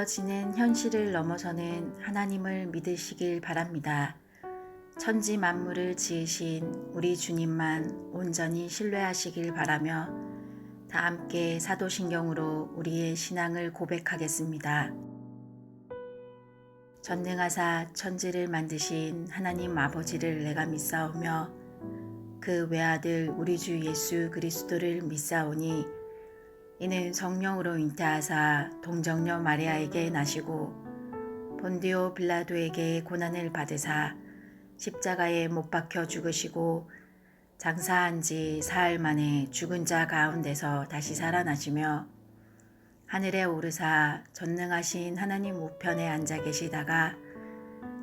보여지는 현실을 넘어서는 하나님을 믿으시길 바랍니다. 천지 만물을 지으신 우리 주님만 온전히 신뢰하시길 바라며 다 함께 사도신경으로 우리의 신앙을 고백하겠습니다. 전능하사 천지를 만드신 하나님 아버지를 내가 믿사오며 그 외아들 우리 주 예수 그리스도를 믿사오니 이는 성령으로 잉태하사 동정녀 마리아에게 나시고 본디오 빌라도에게 고난을 받으사 십자가에 못 박혀 죽으시고 장사한 지 사흘 만에 죽은 자 가운데서 다시 살아나시며 하늘에 오르사 전능하신 하나님 우편에 앉아 계시다가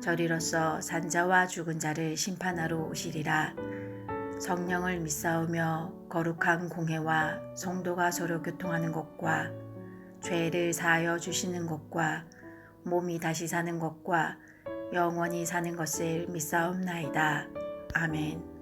저리로서 산자와 죽은 자를 심판하러 오시리라. 성령을 믿사오며 거룩한 공회와 성도가 서로 교통하는 것과 죄를 사하여 주시는 것과 몸이 다시 사는 것과 영원히 사는 것을 믿사옵나이다. 아멘.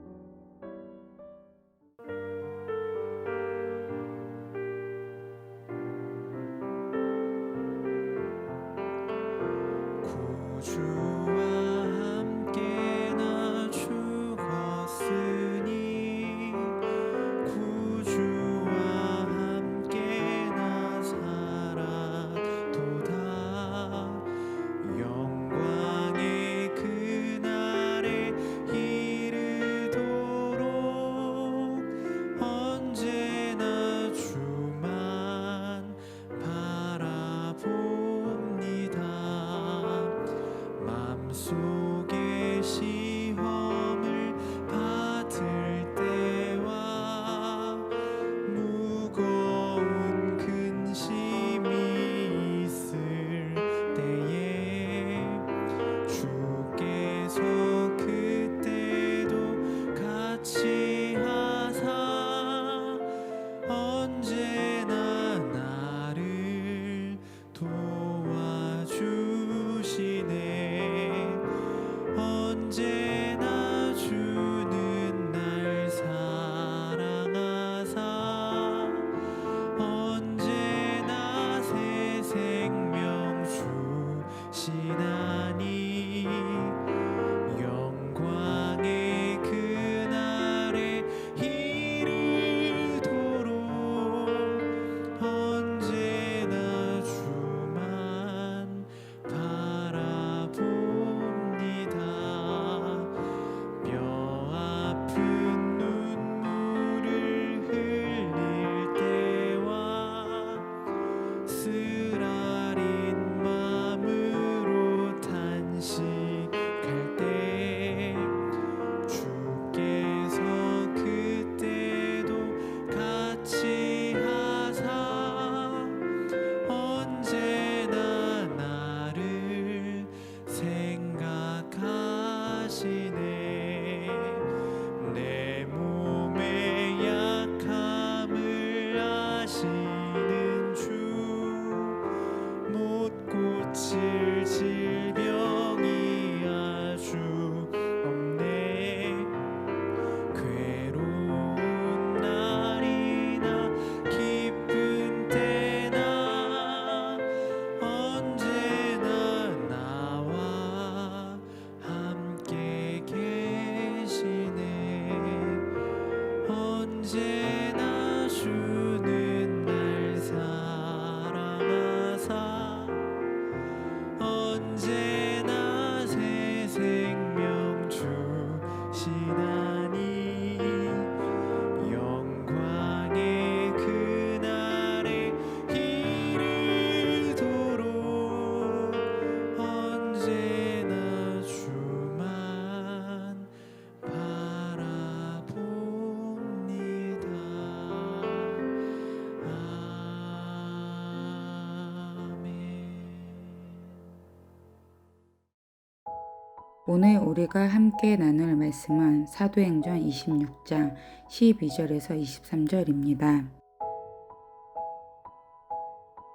오늘 우리가 함께 나눌 말씀은 사도행전 26장 12절에서 23절입니다.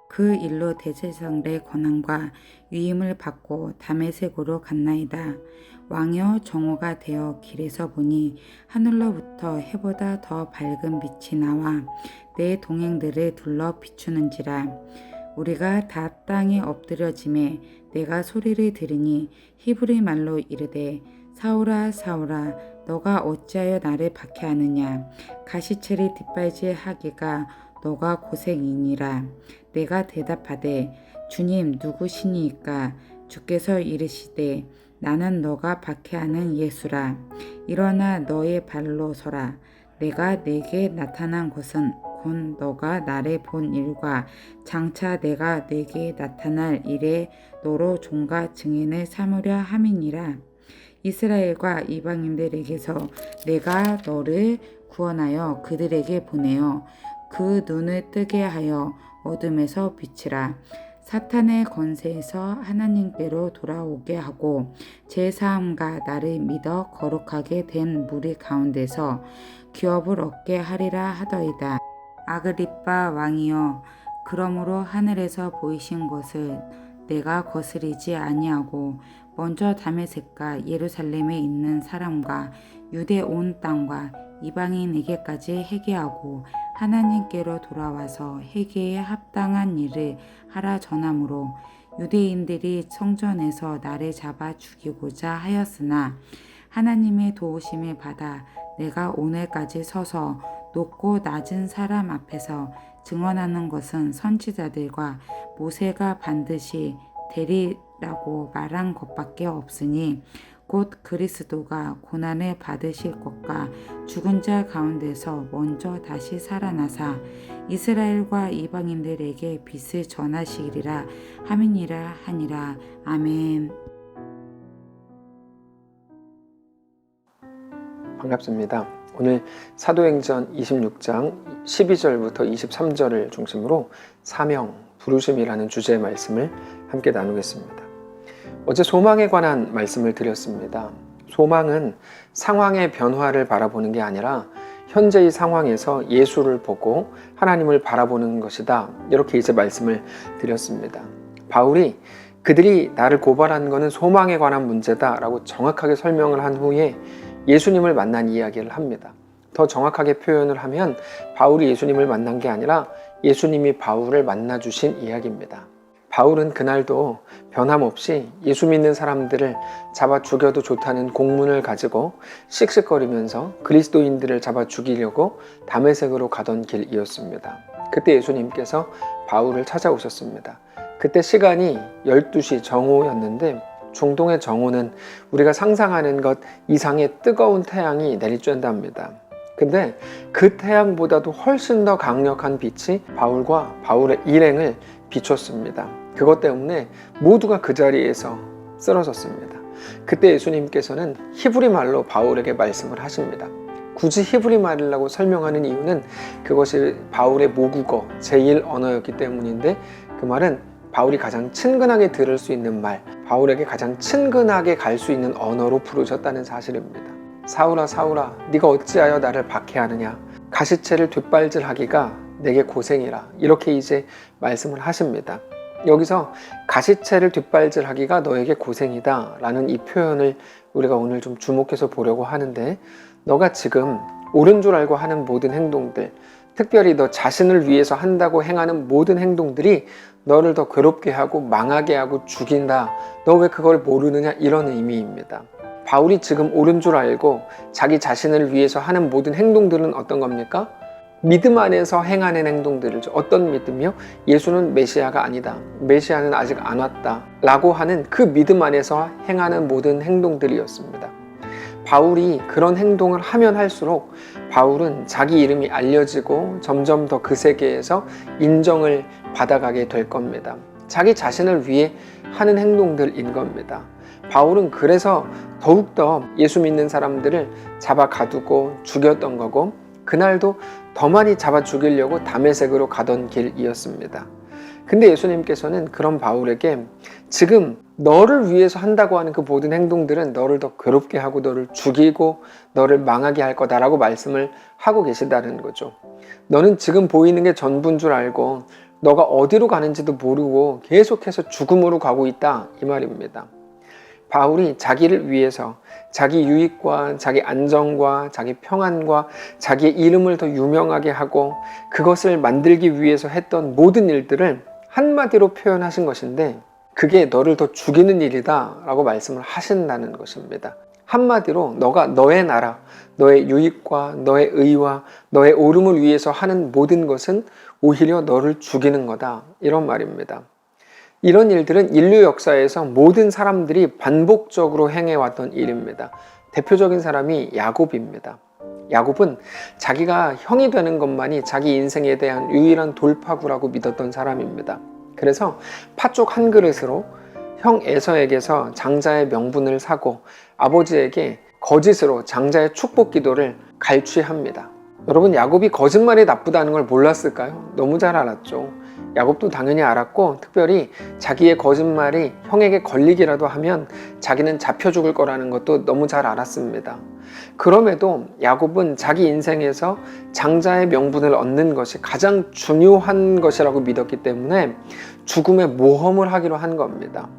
그 일로 대제사장들의 권한과 위임을 받고 다메섹으로 갔나이다. 왕이여 정오가 되어 길에서 보니 하늘로부터 해보다 더 밝은 빛이 나와 내 동행들을 둘러 비추는지라. 우리가 다 땅에 엎드려짐에 내가 소리를 들으니 히브리 말로 이르되 사울아 사울아 너가 어찌하여 나를 박해하느냐 가시체를 뒷발질하기가 너가 고생이니라. 내가 대답하되 주님 누구시니이까? 주께서 이르시되 나는 너가 박해하는 예수라. 일어나 너의 발로 서라. 내가 내게 나타난 것은 곧 너가 나를 본 일과 장차 내가 내게 나타날 일에 너로 종과 증인을 삼으려 함이니라. 이스라엘과 이방인들에게서 내가 너를 구원하여 그들에게 보내어 그 눈을 뜨게 하여 어둠에서 비치라. 사탄의 권세에서 하나님께로 돌아오게 하고 제사함과 나를 믿어 거룩하게 된 무리 가운데서 기업을 얻게 하리라 하더이다. 아그리빠 왕이여, 그러므로 하늘에서 보이신 것을 내가 거스리지 아니하고 먼저 다메섹과 예루살렘에 있는 사람과 유대 온 땅과 이방인에게까지 회개하고 하나님께로 돌아와서 회개에 합당한 일을 하라 전함으로 유대인들이 성전에서 나를 잡아 죽이고자 하였으나 하나님의 도우심을 받아 내가 오늘까지 서서 높고 낮은 사람 앞에서 증언하는 것은 선지자들과 모세가 반드시 되리라고 말한 것밖에 없으니 곧 그리스도가 고난을 받으실 것과 죽은 자 가운데서 먼저 다시 살아나사 이스라엘과 이방인들에게 빛을 전하시리라 함이니라 하니라. 아멘. 반갑습니다. 오늘 사도행전 26장 12절부터 23절을 중심으로 사명, 부르심이라는 주제의 말씀을 함께 나누겠습니다. 어제 소망에 관한 말씀을 드렸습니다. 소망은 상황의 변화를 바라보는 게 아니라 현재의 상황에서 예수를 보고 하나님을 바라보는 것이다. 이렇게 이제 말씀을 드렸습니다. 바울이 그들이 나를 고발한 것은 소망에 관한 문제다 라고 정확하게 설명을 한 후에 예수님을 만난 이야기를 합니다. 더 정확하게 표현을 하면 바울이 예수님을 만난 게 아니라 예수님이 바울을 만나주신 이야기입니다. 바울은 그날도 변함없이 예수 믿는 사람들을 잡아 죽여도 좋다는 공문을 가지고 씩씩거리면서 그리스도인들을 잡아 죽이려고 다메섹으로 가던 길이었습니다. 그때 예수님께서 바울을 찾아오셨습니다. 그때 시간이 12시 정오였는데 중동의 정오는 우리가 상상하는 것 이상의 뜨거운 태양이 내리쬐답니다. 근데 그 태양보다도 훨씬 더 강력한 빛이 바울과 바울의 일행을 비췄습니다. 그것 때문에 모두가 그 자리에서 쓰러졌습니다. 그때 예수님께서는 히브리 말로 바울에게 말씀을 하십니다. 굳이 히브리 말이라고 설명하는 이유는 그것이 바울의 모국어, 제1 언어였기 때문인데 그 말은 바울이 가장 친근하게 들을 수 있는 말, 바울에게 가장 친근하게 갈 수 있는 언어로 부르셨다는 사실입니다. 사울아 사울아 네가 어찌하여 나를 박해하느냐 가시체를 뒷발질하기가 내게 고생이라 이렇게 이제 말씀을 하십니다. 여기서 가시체를 뒷발질하기가 너에게 고생이다 라는 이 표현을 우리가 오늘 좀 주목해서 보려고 하는데 너가 지금 옳은 줄 알고 하는 모든 행동들, 특별히 너 자신을 위해서 한다고 행하는 모든 행동들이 너를 더 괴롭게 하고 망하게 하고 죽인다. 너 왜 그걸 모르느냐 이런 의미입니다. 바울이 지금 옳은 줄 알고 자기 자신을 위해서 하는 모든 행동들은 어떤 겁니까? 믿음 안에서 행하는 행동들이죠. 어떤 믿음이요? 예수는 메시아가 아니다. 메시아는 아직 안 왔다. 라고 하는 그 믿음 안에서 행하는 모든 행동들이었습니다. 바울이 그런 행동을 하면 할수록 바울은 자기 이름이 알려지고 점점 더 그 세계에서 인정을 받아가게 될 겁니다. 자기 자신을 위해 하는 행동들인 겁니다. 바울은 그래서 더욱더 예수 믿는 사람들을 잡아 가두고 죽였던 거고 그날도 더 많이 잡아 죽이려고 다메섹으로 가던 길이었습니다. 근데 예수님께서는 그런 바울에게 지금 너를 위해서 한다고 하는 그 모든 행동들은 너를 더 괴롭게 하고 너를 죽이고 너를 망하게 할 거다라고 말씀을 하고 계시다는 거죠. 너는 지금 보이는 게 전부인 줄 알고 너가 어디로 가는지도 모르고 계속해서 죽음으로 가고 있다 이 말입니다. 바울이 자기를 위해서 자기 유익과 자기 안정과 자기 평안과 자기의 이름을 더 유명하게 하고 그것을 만들기 위해서 했던 모든 일들을 한마디로 표현하신 것인데 그게 너를 더 죽이는 일이다 라고 말씀을 하신다는 것입니다. 한마디로 너가 너의 나라, 너의 유익과 너의 의와 너의 오름을 위해서 하는 모든 것은 오히려 너를 죽이는 거다, 이런 말입니다. 이런 일들은 인류 역사에서 모든 사람들이 반복적으로 행해왔던 일입니다. 대표적인 사람이 야곱입니다. 야곱은 자기가 형이 되는 것만이 자기 인생에 대한 유일한 돌파구라고 믿었던 사람입니다. 그래서 팥죽 한 그릇으로 형 에서에게서 장자의 명분을 사고 아버지에게 거짓으로 장자의 축복 기도를 갈취합니다. 여러분, 야곱이 거짓말이 나쁘다는 걸 몰랐을까요? 너무 잘 알았죠. 야곱도 당연히 알았고, 특별히 자기의 거짓말이 형에게 걸리기라도 하면 자기는 잡혀 죽을 거라는 것도 너무 잘 알았습니다. 그럼에도 야곱은 자기 인생에서 장자의 명분을 얻는 것이 가장 중요한 것이라고 믿었기 때문에 죽음의 모험을 하기로 한 겁니다.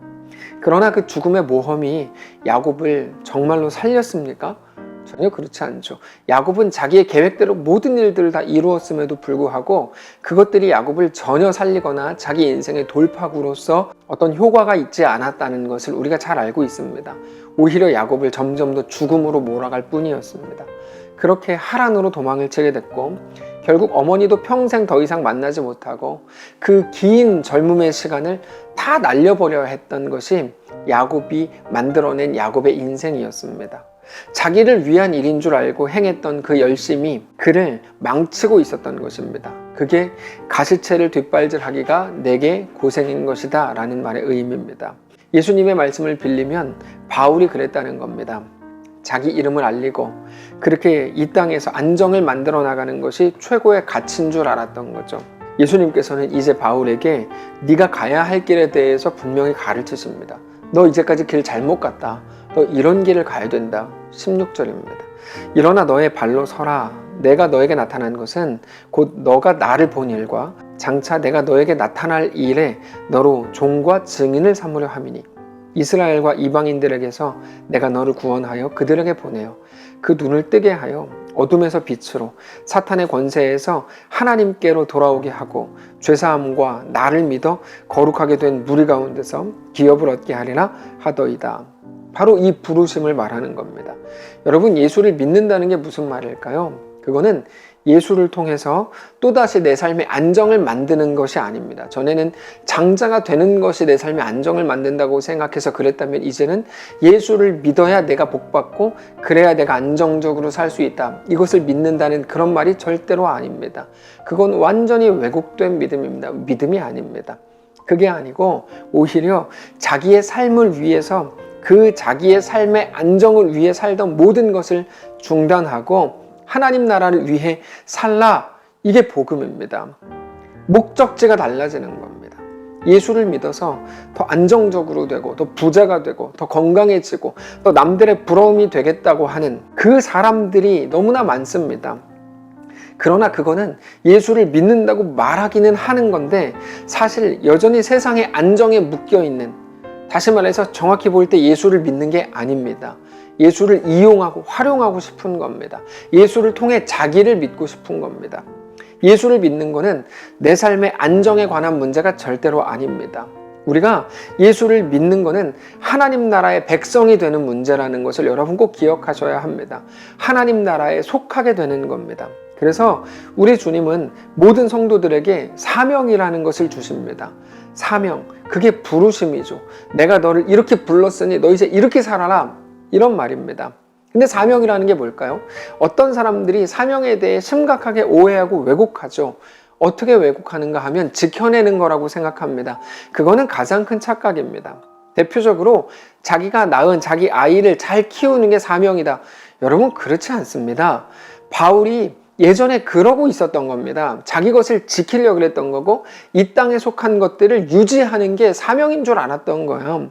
그러나 그 죽음의 모험이 야곱을 정말로 살렸습니까? 전혀 그렇지 않죠. 야곱은 자기의 계획대로 모든 일들을 다 이루었음에도 불구하고 그것들이 야곱을 전혀 살리거나 자기 인생의 돌파구로서 어떤 효과가 있지 않았다는 것을 우리가 잘 알고 있습니다. 오히려 야곱을 점점 더 죽음으로 몰아갈 뿐이었습니다. 그렇게 하란으로 도망을 치게 됐고, 결국 어머니도 평생 더 이상 만나지 못하고 그 긴 젊음의 시간을 다 날려버려야 했던 것이 야곱이 만들어낸 야곱의 인생이었습니다. 자기를 위한 일인 줄 알고 행했던 그 열심이 그를 망치고 있었던 것입니다. 그게 가시체를 뒷발질하기가 내게 고생인 것이다 라는 말의 의미입니다. 예수님의 말씀을 빌리면 바울이 그랬다는 겁니다. 자기 이름을 알리고 그렇게 이 땅에서 안정을 만들어 나가는 것이 최고의 가치인 줄 알았던 거죠. 예수님께서는 이제 바울에게 네가 가야 할 길에 대해서 분명히 가르치십니다. 너 이제까지 길 잘못 갔다. 너 이런 길을 가야 된다. 16절입니다. 일어나 너의 발로 서라. 내가 너에게 나타난 것은 곧 너가 나를 본 일과 장차 내가 너에게 나타날 일에 너로 종과 증인을 삼으려 함이니 이스라엘과 이방인들에게서 내가 너를 구원하여 그들에게 보내어 그 눈을 뜨게 하여 어둠에서 빛으로 사탄의 권세에서 하나님께로 돌아오게 하고 죄사함과 나를 믿어 거룩하게 된 무리 가운데서 기업을 얻게 하리라 하더이다. 바로 이 부르심을 말하는 겁니다. 여러분, 예수를 믿는다는 게 무슨 말일까요? 그거는 예수를 통해서 또다시 내 삶의 안정을 만드는 것이 아닙니다. 전에는 장자가 되는 것이 내 삶의 안정을 만든다고 생각해서 그랬다면 이제는 예수를 믿어야 내가 복받고 그래야 내가 안정적으로 살 수 있다. 이것을 믿는다는 그런 말이 절대로 아닙니다. 그건 완전히 왜곡된 믿음입니다. 믿음이 아닙니다. 그게 아니고 오히려 자기의 삶을 위해서 그 자기의 삶의 안정을 위해 살던 모든 것을 중단하고 하나님 나라를 위해 살라. 이게 복음입니다. 목적지가 달라지는 겁니다. 예수를 믿어서 더 안정적으로 되고 더 부자가 되고 더 건강해지고 더 남들의 부러움이 되겠다고 하는 그 사람들이 너무나 많습니다. 그러나 그거는 예수를 믿는다고 말하기는 하는 건데 사실 여전히 세상의 안정에 묶여있는, 다시 말해서 정확히 볼 때 예수를 믿는 게 아닙니다. 예수를 이용하고 활용하고 싶은 겁니다. 예수를 통해 자기를 믿고 싶은 겁니다. 예수를 믿는 것은 내 삶의 안정에 관한 문제가 절대로 아닙니다. 우리가 예수를 믿는 것은 하나님 나라의 백성이 되는 문제라는 것을 여러분 꼭 기억하셔야 합니다. 하나님 나라에 속하게 되는 겁니다. 그래서 우리 주님은 모든 성도들에게 사명이라는 것을 주십니다. 사명, 그게 부르심이죠. 내가 너를 이렇게 불렀으니 너 이제 이렇게 살아라, 이런 말입니다. 근데 사명이라는 게 뭘까요? 어떤 사람들이 사명에 대해 심각하게 오해하고 왜곡하죠. 어떻게 왜곡하는가 하면 지켜내는 거라고 생각합니다. 그거는 가장 큰 착각입니다. 대표적으로 자기가 낳은 자기 아이를 잘 키우는 게 사명이다. 여러분, 그렇지 않습니다. 바울이 예전에 그러고 있었던 겁니다. 자기 것을 지키려고 그랬던 거고 이 땅에 속한 것들을 유지하는 게 사명인 줄 알았던 거예요.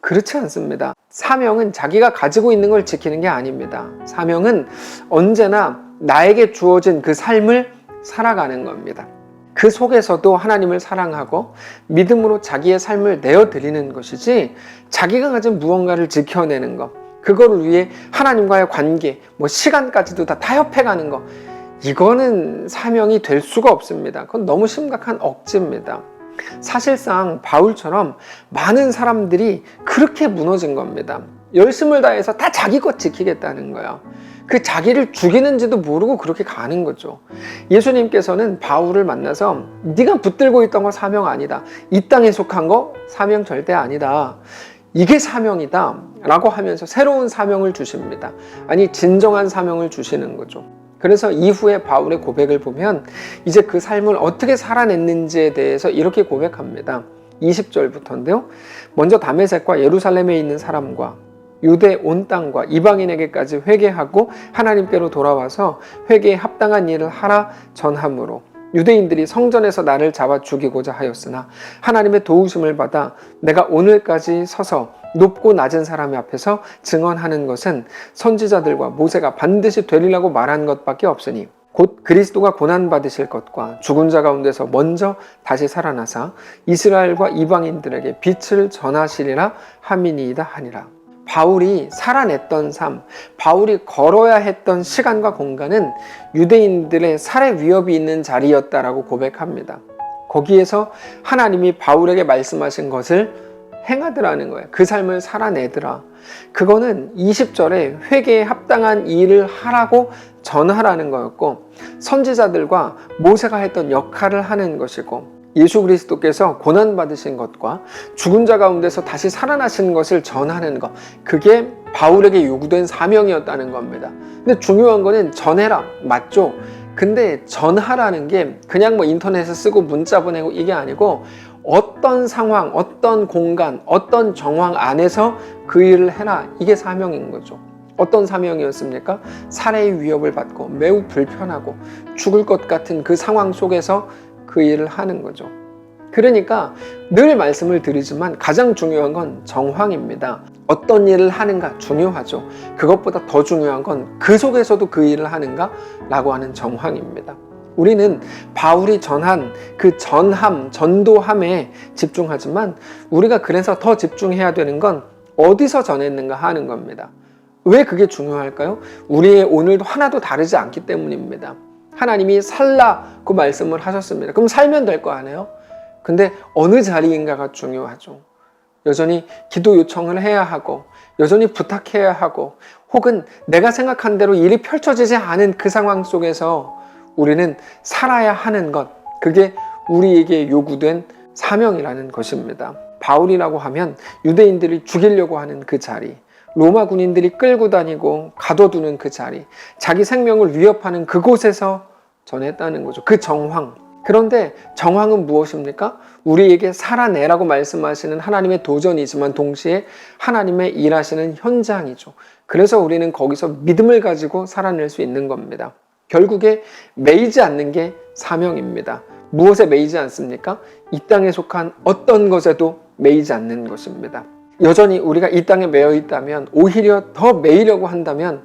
그렇지 않습니다. 사명은 자기가 가지고 있는 걸 지키는 게 아닙니다. 사명은 언제나 나에게 주어진 그 삶을 살아가는 겁니다. 그 속에서도 하나님을 사랑하고 믿음으로 자기의 삶을 내어드리는 것이지 자기가 가진 무언가를 지켜내는 것, 그거를 위해 하나님과의 관계, 시간까지도 다 타협해가는 것, 이거는 사명이 될 수가 없습니다. 그건 너무 심각한 억지입니다. 사실상 바울처럼 많은 사람들이 그렇게 무너진 겁니다. 열심을 다해서 다 자기 것 지키겠다는 거예요. 그 자기를 죽이는지도 모르고 그렇게 가는 거죠. 예수님께서는 바울을 만나서 네가 붙들고 있던 거 사명 아니다. 이 땅에 속한 거 사명 절대 아니다. 이게 사명이다 라고 하면서 새로운 사명을 주십니다. 아니 진정한 사명을 주시는 거죠. 그래서 이후에 바울의 고백을 보면 이제 그 삶을 어떻게 살아냈는지에 대해서 이렇게 고백합니다. 20절부터인데요. 먼저 다메섹과 예루살렘에 있는 사람과 유대 온 땅과 이방인에게까지 회개하고 하나님께로 돌아와서 회개에 합당한 일을 하라 전함으로 유대인들이 성전에서 나를 잡아 죽이고자 하였으나 하나님의 도우심을 받아 내가 오늘까지 서서 높고 낮은 사람 앞에서 증언하는 것은 선지자들과 모세가 반드시 되리라고 말한 것밖에 없으니 곧 그리스도가 고난받으실 것과 죽은 자 가운데서 먼저 다시 살아나사 이스라엘과 이방인들에게 빛을 전하시리라 함이니이다 하니라. 바울이 살아냈던 삶, 바울이 걸어야 했던 시간과 공간은 유대인들의 살해 위협이 있는 자리였다라고 고백합니다. 거기에서 하나님이 바울에게 말씀하신 것을 행하더라는 거예요. 그 삶을 살아내더라. 그거는 20절에 회개에 합당한 일을 하라고 전하라는 거였고 선지자들과 모세가 했던 역할을 하는 것이고 예수 그리스도께서 고난받으신 것과 죽은 자 가운데서 다시 살아나신 것을 전하는 것, 그게 바울에게 요구된 사명이었다는 겁니다. 근데 중요한 거는 전해라, 맞죠? 근데 전하라는 게 그냥 뭐 인터넷에 쓰고 문자 보내고 이게 아니고 어떤 상황, 어떤 공간, 어떤 정황 안에서 그 일을 해라, 이게 사명인 거죠. 어떤 사명이었습니까? 살해의 위협을 받고 매우 불편하고 죽을 것 같은 그 상황 속에서 그 일을 하는 거죠. 그러니까 늘 말씀을 드리지만 가장 중요한 건 정황입니다. 어떤 일을 하는가 중요하죠. 그것보다 더 중요한 건 그 속에서도 그 일을 하는가 라고 하는 정황입니다. 우리는 바울이 전한 그 전함, 전도함에 집중하지만 우리가 그래서 더 집중해야 되는 건 어디서 전했는가 하는 겁니다. 왜 그게 중요할까요? 우리의 오늘도 하나도 다르지 않기 때문입니다. 하나님이 살라고 말씀을 하셨습니다. 그럼 살면 될 거 아니에요? 근데 어느 자리인가가 중요하죠. 여전히 기도 요청을 해야 하고 여전히 부탁해야 하고 혹은 내가 생각한 대로 일이 펼쳐지지 않은 그 상황 속에서 우리는 살아야 하는 것, 그게 우리에게 요구된 사명이라는 것입니다. 바울이라고 하면 유대인들이 죽이려고 하는 그 자리, 로마 군인들이 끌고 다니고 가둬두는 그 자리, 자기 생명을 위협하는 그곳에서 전했다는 거죠. 그 정황. 그런데 정황은 무엇입니까? 우리에게 살아내라고 말씀하시는 하나님의 도전이지만 동시에 하나님의 일하시는 현장이죠. 그래서 우리는 거기서 믿음을 가지고 살아낼 수 있는 겁니다. 결국에 매이지 않는 게 사명입니다. 무엇에 매이지 않습니까? 이 땅에 속한 어떤 것에도 매이지 않는 것입니다. 여전히 우리가 이 땅에 매여 있다면, 오히려 더 매이려고 한다면,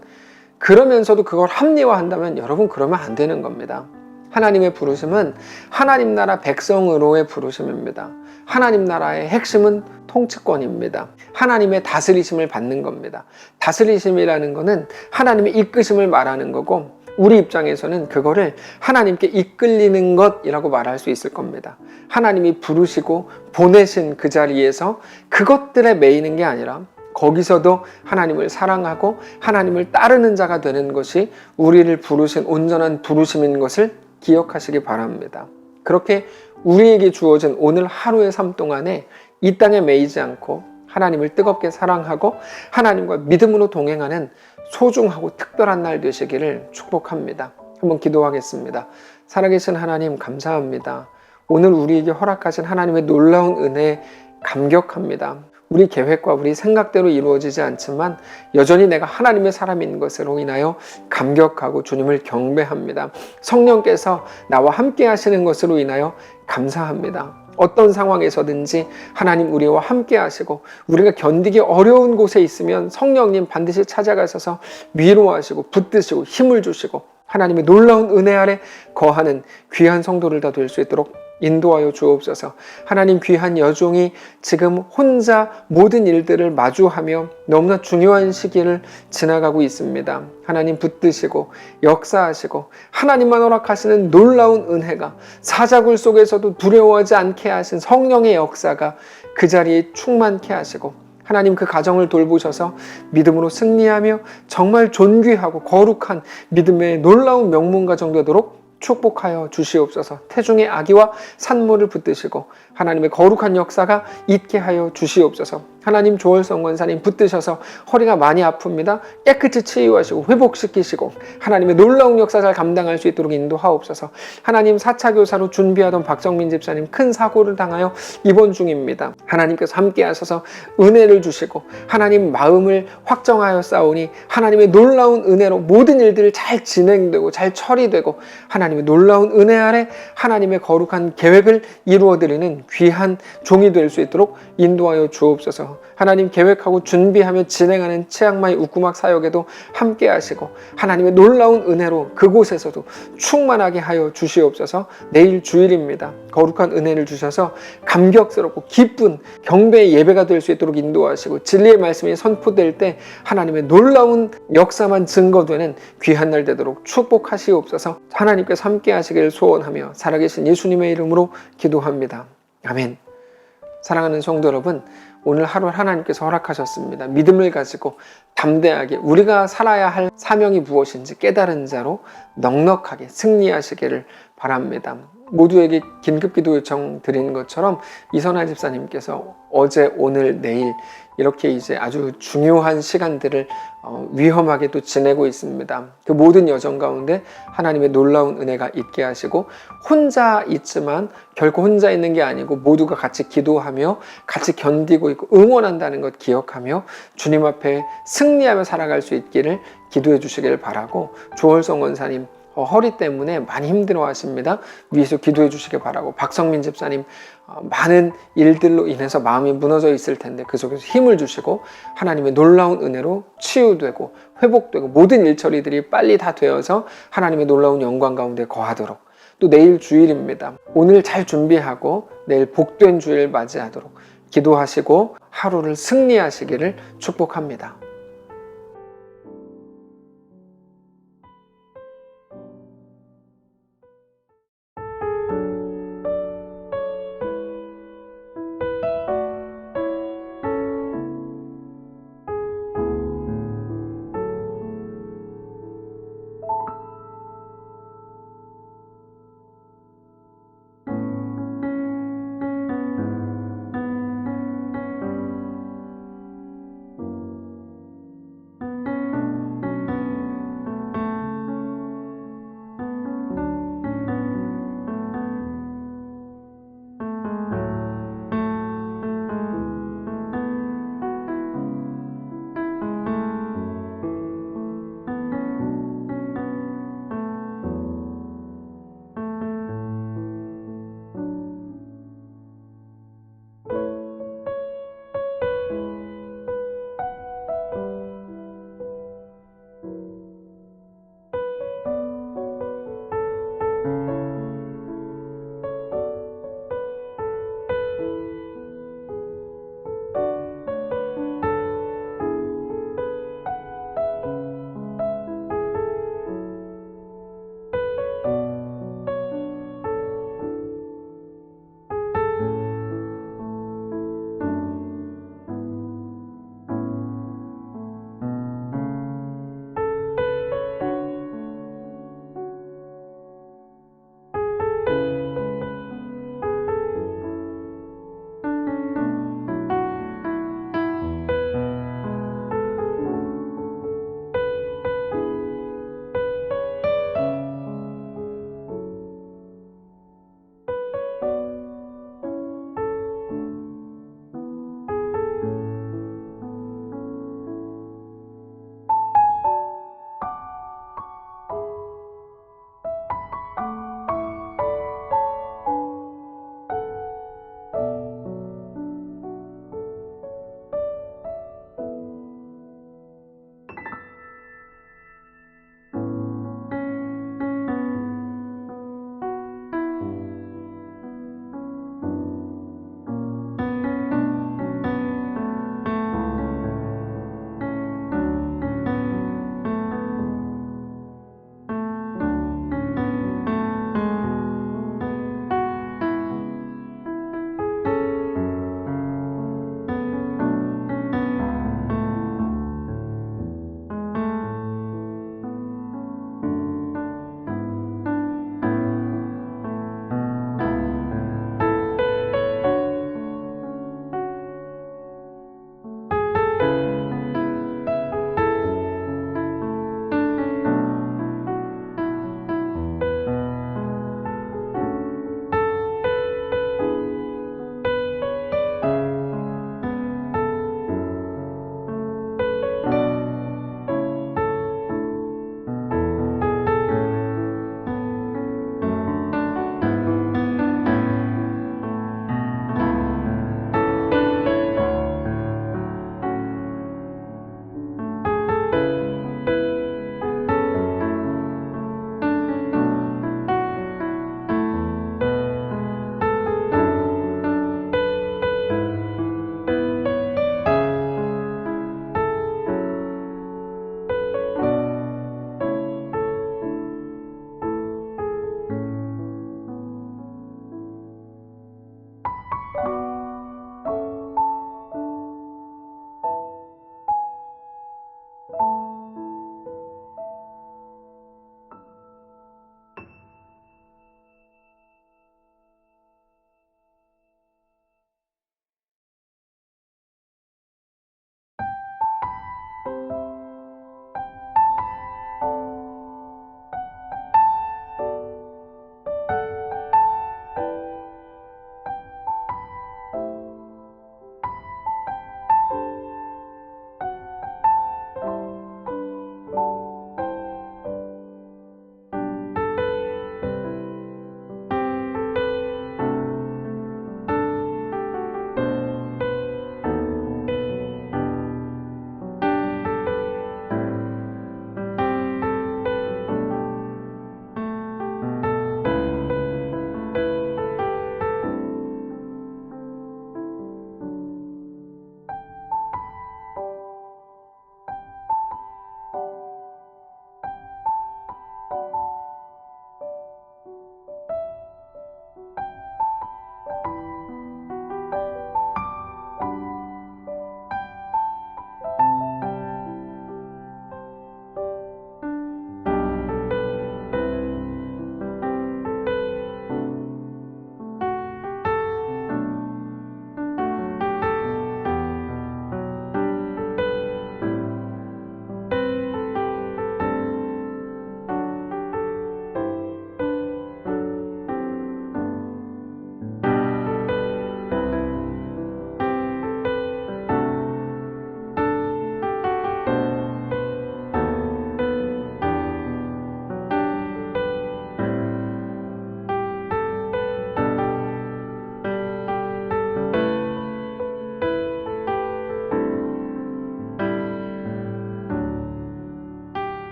그러면서도 그걸 합리화한다면 여러분 그러면 안 되는 겁니다. 하나님의 부르심은 하나님 나라 백성으로의 부르심입니다. 하나님 나라의 핵심은 통치권입니다. 하나님의 다스리심을 받는 겁니다. 다스리심이라는 것은 하나님의 이끄심을 말하는 거고 우리 입장에서는 그거를 하나님께 이끌리는 것이라고 말할 수 있을 겁니다. 하나님이 부르시고 보내신 그 자리에서 그것들에 매이는 게 아니라 거기서도 하나님을 사랑하고 하나님을 따르는 자가 되는 것이 우리를 부르신 온전한 부르심인 것을 기억하시기 바랍니다. 그렇게 우리에게 주어진 오늘 하루의 삶 동안에 이 땅에 매이지 않고 하나님을 뜨겁게 사랑하고 하나님과 믿음으로 동행하는 소중하고 특별한 날 되시기를 축복합니다. 한번 기도하겠습니다. 살아계신 하나님 감사합니다. 오늘 우리에게 허락하신 하나님의 놀라운 은혜에 감격합니다. 우리 계획과 우리 생각대로 이루어지지 않지만 여전히 내가 하나님의 사람인 것으로 인하여 감격하고 주님을 경배합니다. 성령께서 나와 함께 하시는 것으로 인하여 감사합니다. 어떤 상황에서든지 하나님 우리와 함께 하시고 우리가 견디기 어려운 곳에 있으면 성령님 반드시 찾아가셔서 위로하시고 붙드시고 힘을 주시고 하나님의 놀라운 은혜 아래 거하는 귀한 성도를 다 될 수 있도록 인도하여 주옵소서. 하나님, 귀한 여종이 지금 혼자 모든 일들을 마주하며 너무나 중요한 시기를 지나가고 있습니다. 하나님, 붙드시고 역사하시고 하나님만 허락하시는 놀라운 은혜가, 사자굴 속에서도 두려워하지 않게 하신 성령의 역사가 그 자리에 충만케 하시고, 하나님, 그 가정을 돌보셔서 믿음으로 승리하며 정말 존귀하고 거룩한 믿음의 놀라운 명문가정 되도록 축복하여 주시옵소서. 태중의 아기와 산모를 붙드시고 하나님의 거룩한 역사가 있게 하여 주시옵소서. 하나님, 조월성 권사님 붙드셔서 허리가 많이 아픕니다. 깨끗이 치유하시고 회복시키시고 하나님의 놀라운 역사 잘 감당할 수 있도록 인도하옵소서. 하나님, 4차 교사로 준비하던 박정민 집사님 큰 사고를 당하여 입원 중입니다. 하나님께서 함께 하셔서 은혜를 주시고 하나님, 마음을 확정하여 싸우니 하나님의 놀라운 은혜로 모든 일들이 잘 진행되고 잘 처리되고 하나님의 놀라운 은혜 아래 하나님의 거룩한 계획을 이루어드리는 귀한 종이 될 수 있도록 인도하여 주옵소서. 하나님, 계획하고 준비하며 진행하는 치앙마이 우꾸막 사역에도 함께 하시고 하나님의 놀라운 은혜로 그곳에서도 충만하게 하여 주시옵소서. 내일 주일입니다. 거룩한 은혜를 주셔서 감격스럽고 기쁜 경배의 예배가 될 수 있도록 인도하시고 진리의 말씀이 선포될 때 하나님의 놀라운 역사만 증거되는 귀한 날 되도록 축복하시옵소서. 하나님께서 함께 하시길 소원하며 살아계신 예수님의 이름으로 기도합니다. 아멘. 사랑하는 성도 여러분, 오늘 하루 하나님께서 허락하셨습니다. 믿음을 가지고 담대하게 우리가 살아야 할 사명이 무엇인지 깨달은 자로 넉넉하게 승리하시기를 바랍니다. 모두에게 긴급기도 요청 드리는 것처럼 이선아 집사님께서 어제, 오늘, 내일 이렇게 이제 아주 중요한 시간들을 위험하게 또 지내고 있습니다. 그 모든 여정 가운데 하나님의 놀라운 은혜가 있게 하시고, 혼자 있지만 결코 혼자 있는 게 아니고 모두가 같이 기도하며 같이 견디고 있고 응원한다는 것 기억하며 주님 앞에 승리하며 살아갈 수 있기를 기도해 주시기를 바라고, 조월성 원사님 허리 때문에 많이 힘들어 하십니다. 위에서 기도해 주시길 바라고, 박성민 집사님 많은 일들로 인해서 마음이 무너져 있을 텐데 그 속에서 힘을 주시고 하나님의 놀라운 은혜로 치유되고 회복되고 모든 일처리들이 빨리 다 되어서 하나님의 놀라운 영광 가운데 거하도록, 또 내일 주일입니다. 오늘 잘 준비하고 내일 복된 주일 맞이하도록 기도하시고 하루를 승리하시기를 축복합니다.